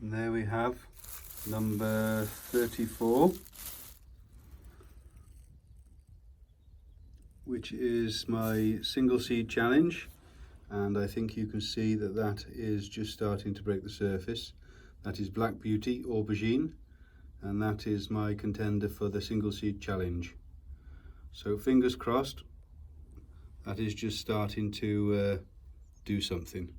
And there we have number 34, which is my single seed challenge, and I think you can see that that is just starting to break the surface. That is Black Beauty Aubergine, and that is my contender for the single seed challenge. So fingers crossed, that is just starting to do something.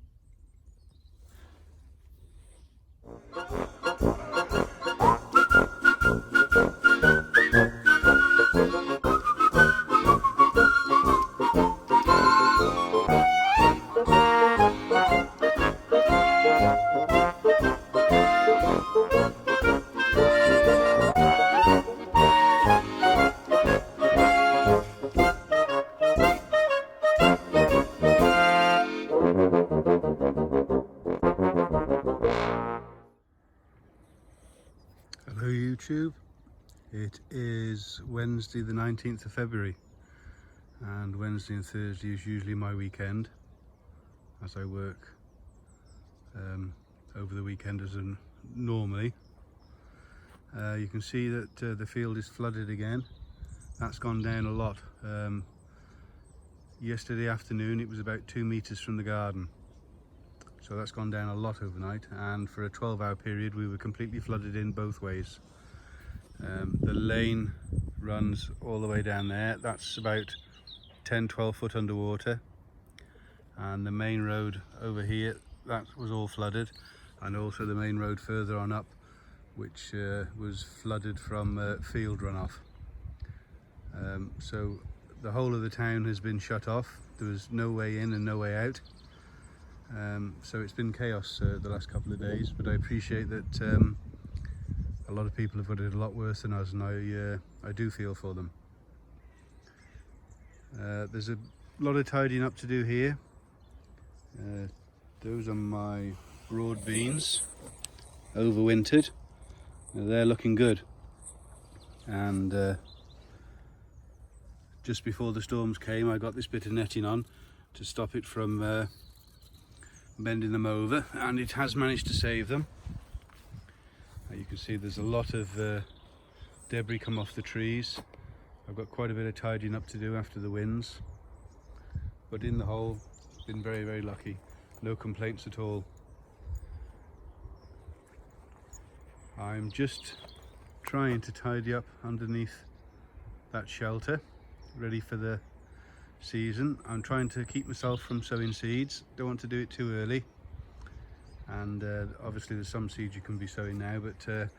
Hello YouTube, it is Wednesday the 19th of February, and Wednesday and Thursday is usually my weekend as I work over the weekend as normally. You can see that the field is flooded again. That's gone down a lot. Yesterday afternoon it was about 2 meters from the garden, so that's gone down a lot overnight, and for a 12-hour period we were completely flooded in both ways. The lane runs all the way down there. That's about 10-12 foot underwater, and the main road over here, that was all flooded, and also the main road further on up, which was flooded from field runoff. So the whole of the town has been shut off. There was no way in and no way out. So it's been chaos the last couple of days, but I appreciate that a lot of people have got it a lot worse than us, and I do feel for them. There's a lot of tidying up to do here. Those are my broad beans, overwintered. They're looking good, and just before the storms came I got this bit of netting on to stop it from bending them over, and it has managed to save them. You can see there's a lot of debris come off the trees. I've got quite a bit of tidying up to do after the winds, but in the whole, been very, very lucky. No complaints at all. I'm just trying to tidy up underneath that shelter, ready for the season. I'm trying to keep myself from sowing seeds. Don't want to do it too early, and obviously there's some seeds you can be sowing now, but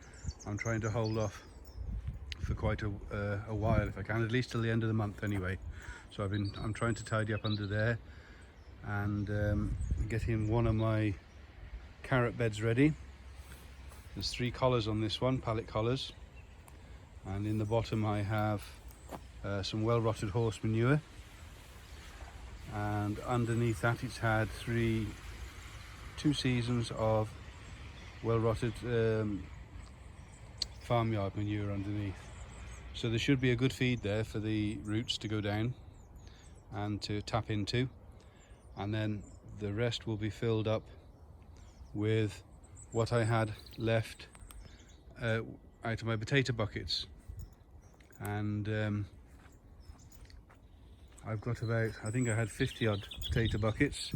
I'm trying to hold off for quite a while if I can, at least till the end of the month anyway. So I'm trying to tidy up under there, and getting one of my carrot beds ready. There's 3 collars on this one, pallet collars, and in the bottom I have some well-rotted horse manure, and underneath that it's had 2 seasons of well-rotted farmyard manure underneath. So there should be a good feed there for the roots to go down and to tap into, and then the rest will be filled up with what I had left out of my potato buckets. And I've got about, I think I had 50 odd potato buckets,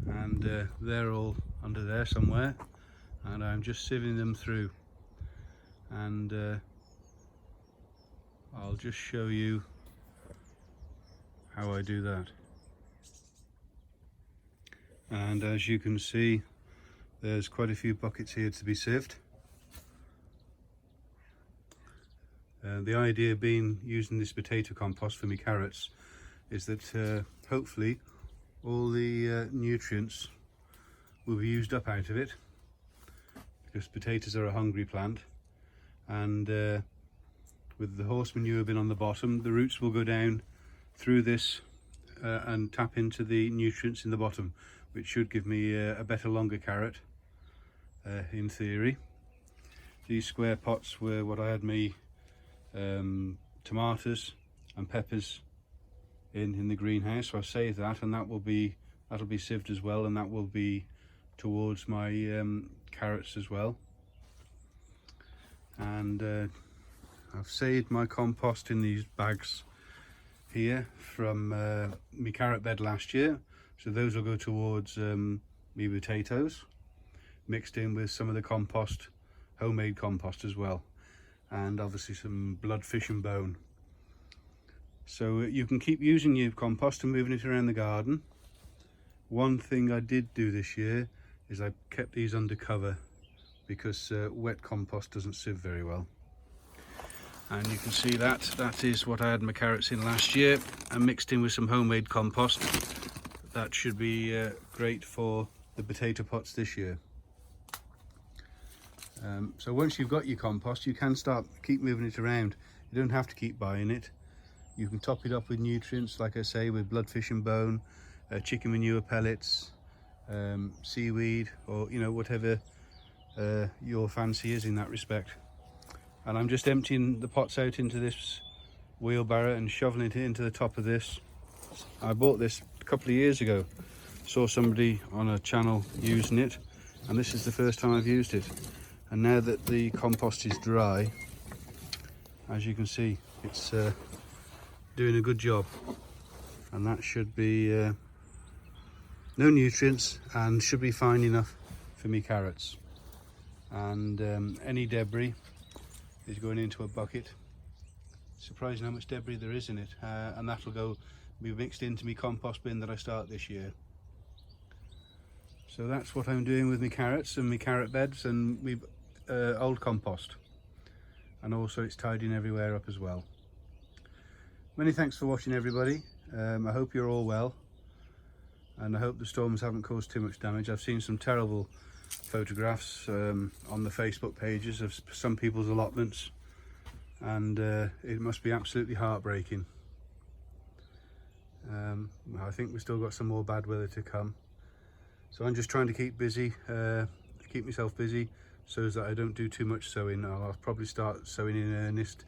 and they're all under there somewhere, and I'm just sieving them through, and I'll just show you how I do that. And as you can see, there's quite a few buckets here to be sieved. The idea being using this potato compost for my carrots is that hopefully all the nutrients will be used up out of it, because potatoes are a hungry plant, and with the horse manure being on the bottom, the roots will go down through this and tap into the nutrients in the bottom, which should give me a better, longer carrot in theory. These square pots were what I had my tomatoes and peppers in the greenhouse, so I saved that, and that'll be sieved as well, and that will be towards my carrots as well. And I've saved my compost in these bags here from my carrot bed last year, so those will go towards my potatoes, mixed in with some of the compost, homemade compost as well, and obviously some blood, fish and bone. So you can keep using your compost and moving it around the garden. One thing I did do this year is I kept these under cover, because wet compost doesn't sieve very well. And you can see that is what I had my carrots in last year, and mixed in with some homemade compost. That should be great for the potato pots this year. So once you've got your compost, you can keep moving it around. You don't have to keep buying it. You can top it up with nutrients, like I say, with blood, fish and bone, chicken manure pellets, seaweed, or whatever your fancy is in that respect. And I'm just emptying the pots out into this wheelbarrow and shoveling it into the top of this. I bought this a couple of years ago, saw somebody on a channel using it, and this is the first time I've used it. And now that the compost is dry, as you can see, it's doing a good job, and that should be no nutrients and should be fine enough for me carrots. And any debris is going into a bucket. Surprising how much debris there is in it, and that will be mixed into my compost bin that I start this year. So that's what I'm doing with my carrots and my carrot beds and my old compost, and also it's tidying everywhere up as well. Many thanks for watching, everybody. I hope you're all well, and I hope the storms haven't caused too much damage. I've seen some terrible photographs on the Facebook pages of some people's allotments, and it must be absolutely heartbreaking. I think we've still got some more bad weather to come, so I'm just trying to keep busy, keep myself busy, so that I don't do too much sowing. I'll probably start sowing in earnest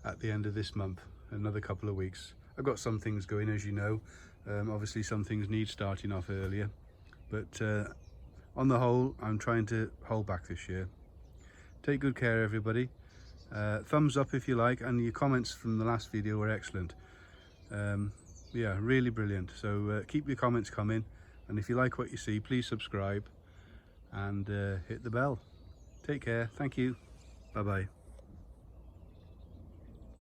at the end of this month, another couple of weeks. I've got some things going, as you know. Obviously some things need starting off earlier, but on the whole, I'm trying to hold back this year. Take good care, everybody. Thumbs up if you like, and your comments from the last video were excellent. Yeah, really brilliant. So keep your comments coming, and if you like what you see, please subscribe and hit the bell. Take care. Thank you. Bye bye.